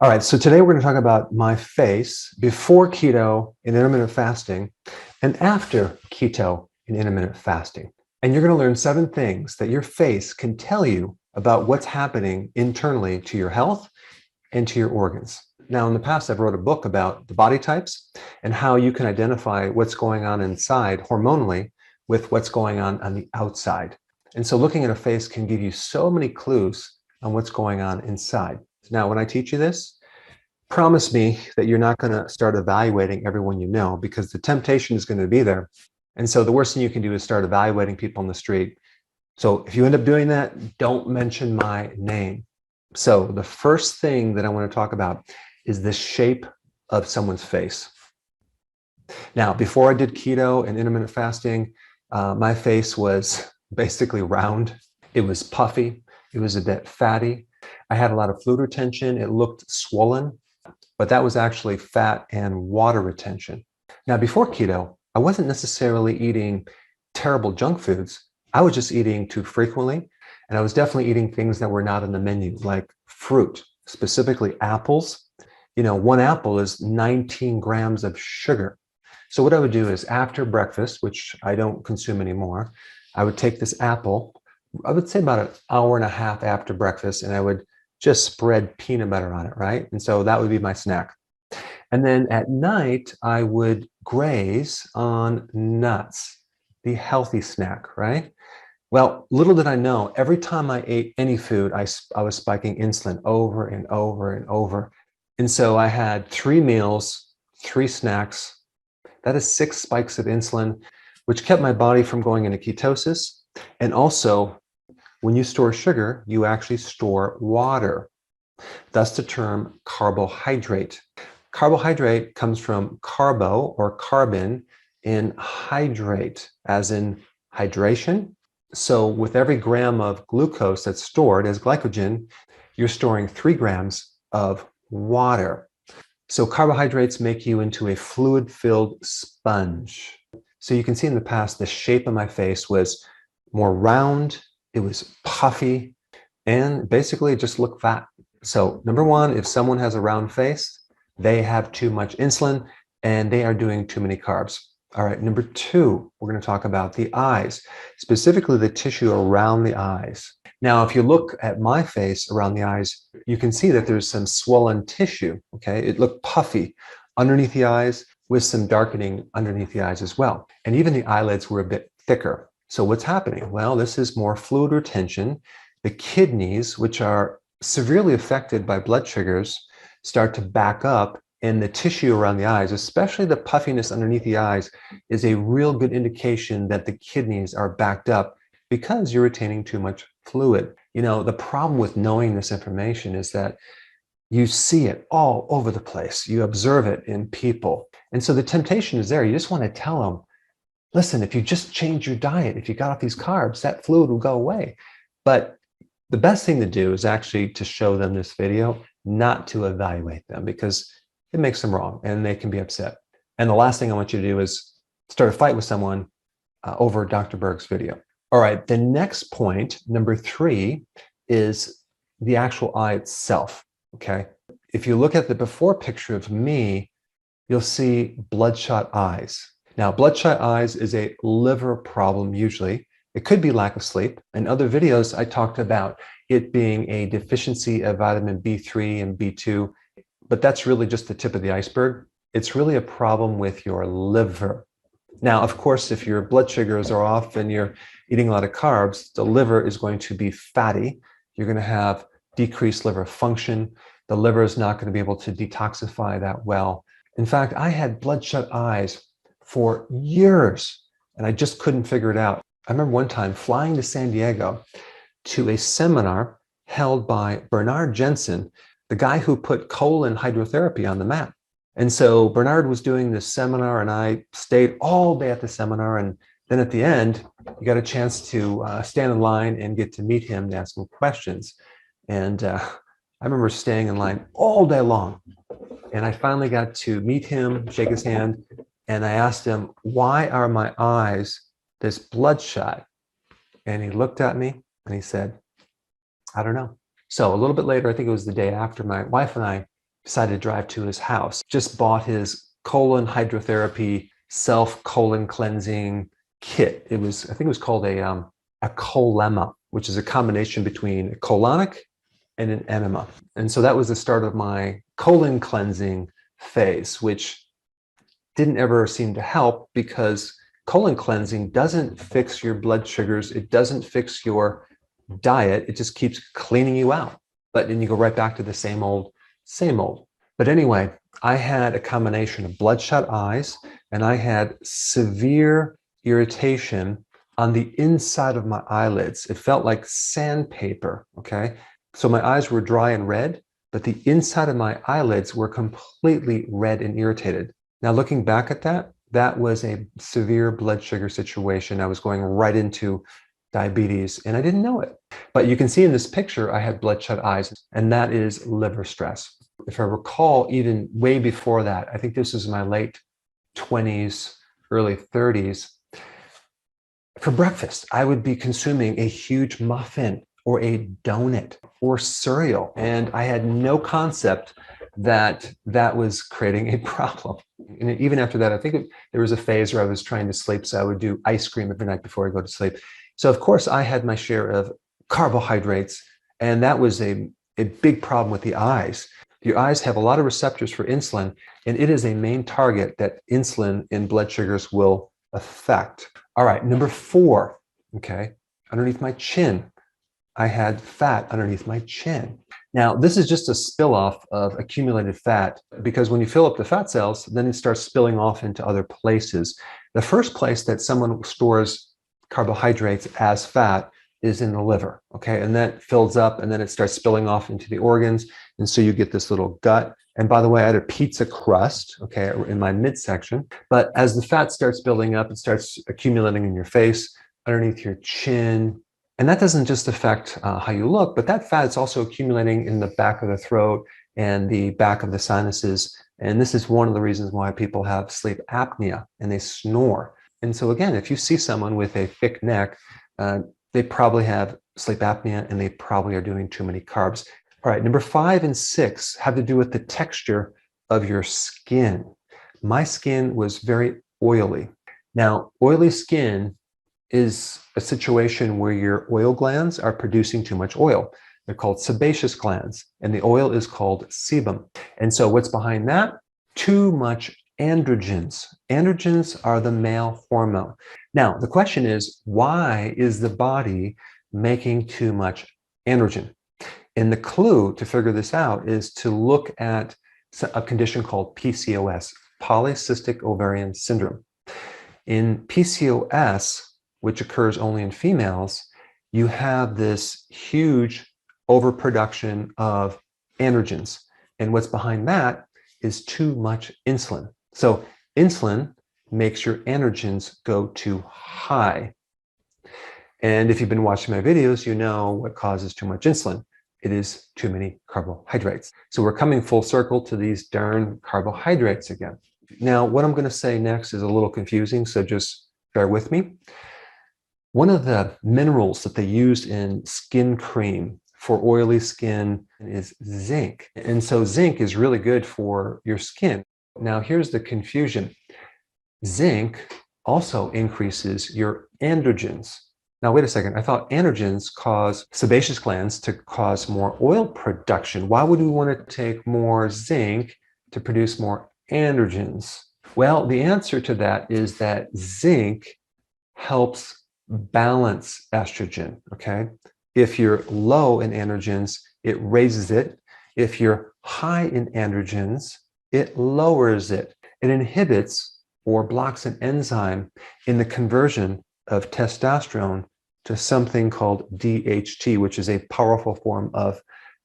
All right, so today we're going to talk about my face before keto and intermittent fasting and after keto and intermittent fasting. And you're going to learn 7 things that your face can tell you about what's happening internally to your health and to your organs. Now, in the past, I've wrote a book about the body types and how you can identify what's going on inside hormonally with what's going on the outside. And so looking at a face can give you so many clues on what's going on inside. Now, when I teach you this, promise me that you're not going to start evaluating everyone you know, because the temptation is going to be there. And so the worst thing you can do is start evaluating people on the street. So if you end up doing that, don't mention my name. So the first thing that I want to talk about is the shape of someone's face. Now, before I did keto and intermittent fasting, my face was basically round. It was puffy. It was a bit fatty. I had a lot of fluid retention. It looked swollen, but that was actually fat and water retention. Now, before keto, I wasn't necessarily eating terrible junk foods. I was just eating too frequently, and I was definitely eating things that were not on the menu, like fruit, specifically apples. You know, 1 apple is 19 grams of sugar. So what I would do is after breakfast, which I don't consume anymore, I would take this apple, I would say about an hour and a half after breakfast, and I would just spread peanut butter on it, right? And so that would be my snack. And then at night, I would graze on nuts, the healthy snack, right? Well, little did I know, every time I ate any food, I was spiking insulin over and over and over. And so I had 3 meals, 3 snacks. That is 6 spikes of insulin, which kept my body from going into ketosis. And also, when you store sugar, you actually store water. Thus the term carbohydrate. Carbohydrate comes from carbo or carbon in hydrate, as in hydration. So with every gram of glucose that's stored as glycogen, you're storing 3 grams of water. So carbohydrates make you into a fluid-filled sponge. So you can see in the past, the shape of my face was more round, it was puffy, and basically it just looked fat. So number 1, if someone has a round face, they have too much insulin and they are doing too many carbs. All right, number 2, we're going to talk about the eyes, specifically the tissue around the eyes. Now, if you look at my face around the eyes, you can see that there's some swollen tissue, okay? It looked puffy underneath the eyes with some darkening underneath the eyes as well. And even the eyelids were a bit thicker. So what's happening? Well, this is more fluid retention. The kidneys, which are severely affected by blood sugars, start to back up, and the tissue around the eyes, especially the puffiness underneath the eyes, is a real good indication that the kidneys are backed up because you're retaining too much fluid. You know, the problem with knowing this information is that you see it all over the place. You observe it in people. And so the temptation is there. You just want to tell them, listen, if you just change your diet, if you got off these carbs, that fluid will go away. But the best thing to do is actually to show them this video, not to evaluate them, because it makes them wrong and they can be upset. And the last thing I want you to do is start a fight with someone over Dr. Berg's video. All right, the next point, number 3, is the actual eye itself, okay? If you look at the before picture of me, you'll see bloodshot eyes. Now, bloodshot eyes is a liver problem usually. It could be lack of sleep. In other videos, I talked about it being a deficiency of vitamin B3 and B2, but that's really just the tip of the iceberg. It's really a problem with your liver. Now, of course, if your blood sugars are off and you're eating a lot of carbs, the liver is going to be fatty. You're going to have decreased liver function. The liver is not going to be able to detoxify that well. In fact, I had bloodshot eyes for years, and I just couldn't figure it out. I remember one time flying to San Diego to a seminar held by Bernard Jensen, the guy who put colon hydrotherapy on the map. And so Bernard was doing this seminar, and I stayed all day at the seminar. And then at the end, you got a chance to stand in line and get to meet him and ask him questions. And I remember staying in line all day long. And I finally got to meet him, shake his hand, and I asked him, why are my eyes this bloodshot? And he looked at me and he said, I don't know. So a little bit later, I think it was the day after, my wife and I decided to drive to his house. Just bought his colon hydrotherapy self-colon cleansing kit. I think it was called a colema, which is a combination between a colonic and an enema. And so that was the start of my colon cleansing phase, which didn't ever seem to help because colon cleansing doesn't fix your blood sugars. It doesn't fix your diet. It just keeps cleaning you out. But then you go right back to the same old, same old. But anyway, I had a combination of bloodshot eyes and I had severe irritation on the inside of my eyelids. It felt like sandpaper, okay? So my eyes were dry and red, but the inside of my eyelids were completely red and irritated. Now, looking back at that, that was a severe blood sugar situation. I was going right into diabetes and I didn't know it. But you can see in this picture, I had bloodshot eyes, and that is liver stress. If I recall, even way before that, I think this is my late 20s, early 30s, for breakfast, I would be consuming a huge muffin or a donut or cereal. And I had no concept that that was creating a problem. And even after that, I think there was a phase where I was trying to sleep. So I would do ice cream every night before I go to sleep. So of course I had my share of carbohydrates, and that was a big problem with the eyes. Your eyes have a lot of receptors for insulin, and it is a main target that insulin and blood sugars will affect. All right, number 4, okay, underneath my chin, I had fat underneath my chin. Now, this is just a spill off of accumulated fat, because when you fill up the fat cells, then it starts spilling off into other places. The first place that someone stores carbohydrates as fat is in the liver, okay? And that fills up and then it starts spilling off into the organs. And so you get this little gut. And by the way, I had a pizza crust, okay, in my midsection. But as the fat starts building up, it starts accumulating in your face, underneath your chin. And that doesn't just affect how you look, but that fat is also accumulating in the back of the throat and the back of the sinuses. And this is one of the reasons why people have sleep apnea and they snore. And so again, if you see someone with a thick neck, they probably have sleep apnea and they probably are doing too many carbs. All right, number 5 and 6 have to do with the texture of your skin. My skin was very oily. Now, oily skin is a situation where your oil glands are producing too much oil. They're called sebaceous glands, and the oil is called sebum. And so what's behind that? Too much androgens. Androgens are the male hormone. Now, the question is, why is the body making too much androgen? And the clue to figure this out is to look at a condition called PCOS, polycystic ovarian syndrome. In PCOS, which occurs only in females, you have this huge overproduction of androgens. And what's behind that is too much insulin. So insulin makes your androgens go too high. And if you've been watching my videos, you know what causes too much insulin. It is too many carbohydrates. So we're coming full circle to these darn carbohydrates again. Now, what I'm going to say next is a little confusing, so just bear with me. One of the minerals that they use in skin cream for oily skin is zinc. And so zinc is really good for your skin. Now, here's the confusion. Zinc also increases your androgens. Now, wait a second. I thought androgens cause sebaceous glands to cause more oil production. Why would we want to take more zinc to produce more androgens? Well, the answer to that is that zinc helps balance estrogen, okay? If you're low in androgens, it raises it. If you're high in androgens, it lowers it. It inhibits or blocks an enzyme in the conversion of testosterone to something called DHT, which is a powerful form of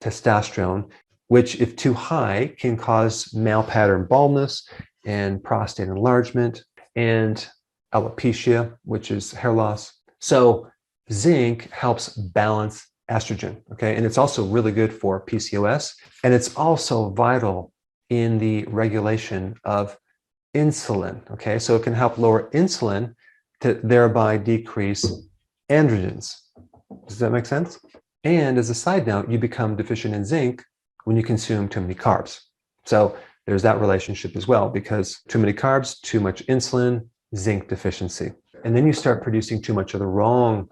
testosterone, which, if too high, can cause male pattern baldness and prostate enlargement and alopecia, which is hair loss. So zinc helps balance estrogen, okay? And it's also really good for PCOS, and it's also vital in the regulation of insulin, okay? So it can help lower insulin to thereby decrease androgens. Does that make sense? And as a side note, you become deficient in zinc when you consume too many carbs. So there's that relationship as well, because too many carbs, too much insulin, zinc deficiency. And then you start producing too much of the wrong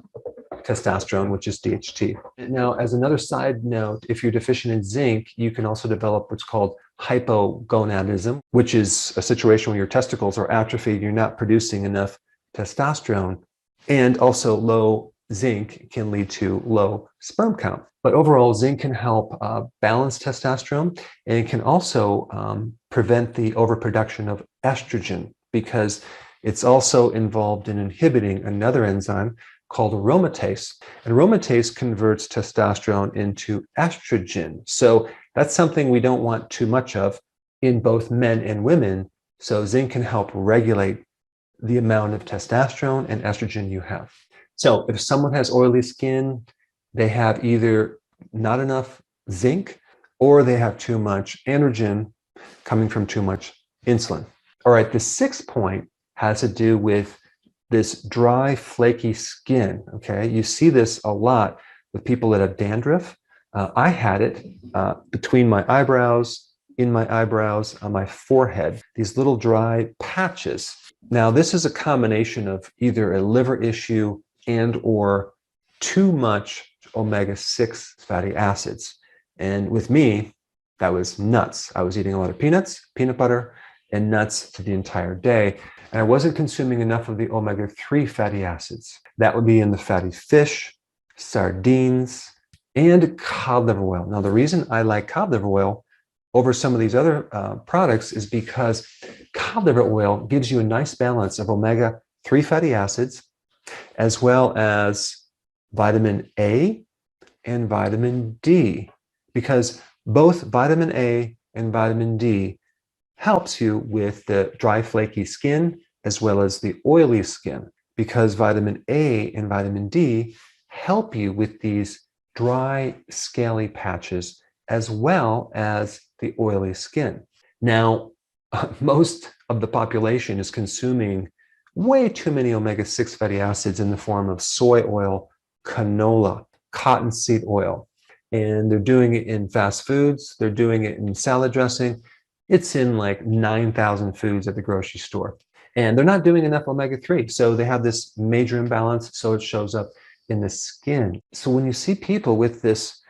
testosterone, which is DHT. Now, as another side note, if you're deficient in zinc, you can also develop what's called hypogonadism, which is a situation where your testicles are atrophied, you're not producing enough testosterone, and also low zinc can lead to low sperm count. But overall, zinc can help balance testosterone, and it can also prevent the overproduction of estrogen, because it's also involved in inhibiting another enzyme called aromatase. And aromatase converts testosterone into estrogen. So that's something we don't want too much of in both men and women. So zinc can help regulate the amount of testosterone and estrogen you have. So if someone has oily skin, they have either not enough zinc or they have too much androgen coming from too much insulin. All right, the sixth point has to do with this dry, flaky skin, okay? You see this a lot with people that have dandruff. I had it between my eyebrows, in my eyebrows, on my forehead, these little dry patches. Now, this is a combination of either a liver issue and or too much omega-6 fatty acids. And with me, that was nuts. I was eating a lot of peanuts, peanut butter, and nuts for the entire day. And I wasn't consuming enough of the omega-3 fatty acids. That would be in the fatty fish, sardines, and cod liver oil. Now, the reason I like cod liver oil over some of these other products is because cod liver oil gives you a nice balance of omega-3 fatty acids, as well as vitamin A and vitamin D, because both vitamin A and vitamin D helps you with the dry, flaky skin as well as the oily skin, because vitamin A and vitamin D help you with these dry, scaly patches as well as the oily skin. Now, most of the population is consuming way too many omega-6 fatty acids in the form of soy oil, canola, cottonseed oil, and they're doing it in fast foods, they're doing it in salad dressing. It's in like 9,000 foods at the grocery store. And they're not doing enough omega-3. So they have this major imbalance. So it shows up in the skin. So when you see people with this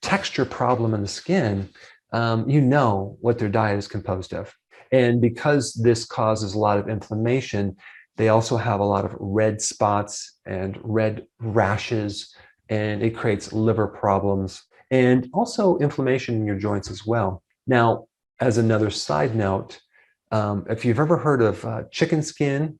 texture problem in the skin, you know what their diet is composed of. And because this causes a lot of inflammation, they also have a lot of red spots and red rashes, and it creates liver problems and also inflammation in your joints as well. Now, as another side note, if you've ever heard of chicken skin,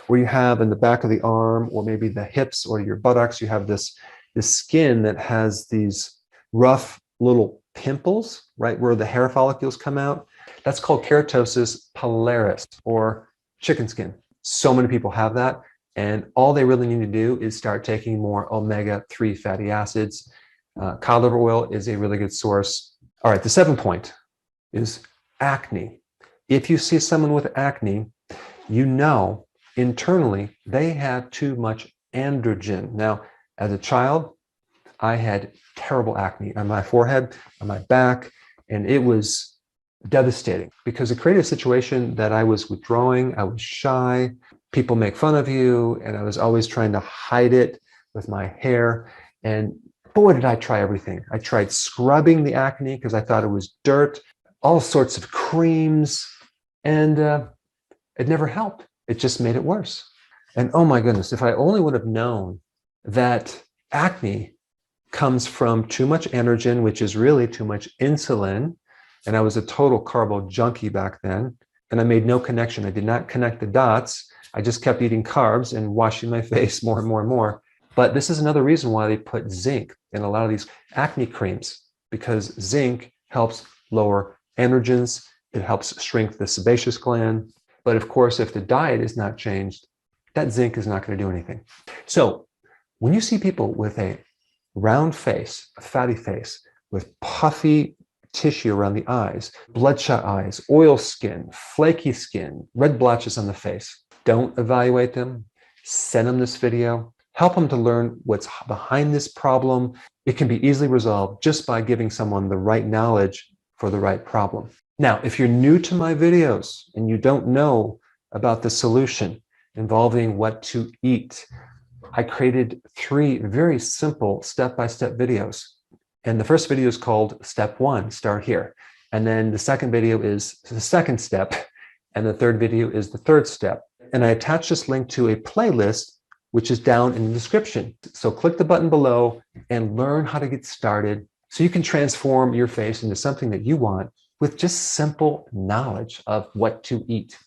where you have in the back of the arm or maybe the hips or your buttocks, you have this skin that has these rough little pimples, right, where the hair follicles come out. That's called keratosis pilaris, or chicken skin. So many people have that, and all they really need to do is start taking more omega-3 fatty acids. Cod liver oil is a really good source. All right, the seventh point is acne. If you see someone with acne, you know internally they have too much androgen. Now, as a child, I had terrible acne on my forehead, on my back, and it was devastating because it created a situation that I was withdrawing, I was shy, people make fun of you, and I was always trying to hide it with my hair. And boy, did I try everything. I tried scrubbing the acne because I thought it was dirt, all sorts of creams, and it never helped. It just made it worse. And oh my goodness, if I only would have known that acne comes from too much androgen, which is really too much insulin. And I was a total carbo junkie back then. And I made no connection. I did not connect the dots. I just kept eating carbs and washing my face more and more and more. But this is another reason why they put zinc in a lot of these acne creams, because zinc helps lower androgens. It helps shrink the sebaceous gland. But of course, if the diet is not changed, that zinc is not going to do anything. So when you see people with a round face, a fatty face, with puffy tissue around the eyes, bloodshot eyes, oil skin, flaky skin, red blotches on the face, don't evaluate them. Send them this video. Help them to learn what's behind this problem. It can be easily resolved just by giving someone the right knowledge for the right problem. Now, if you're new to my videos and you don't know about the solution involving what to eat, I created 3 very simple step-by-step videos. And the first video is called Step 1, Start Here. And then the second video is the second step. And the third video is the third step. And I attached this link to a playlist, which is down in the description. So click the button below and learn how to get started so you can transform your face into something that you want with just simple knowledge of what to eat.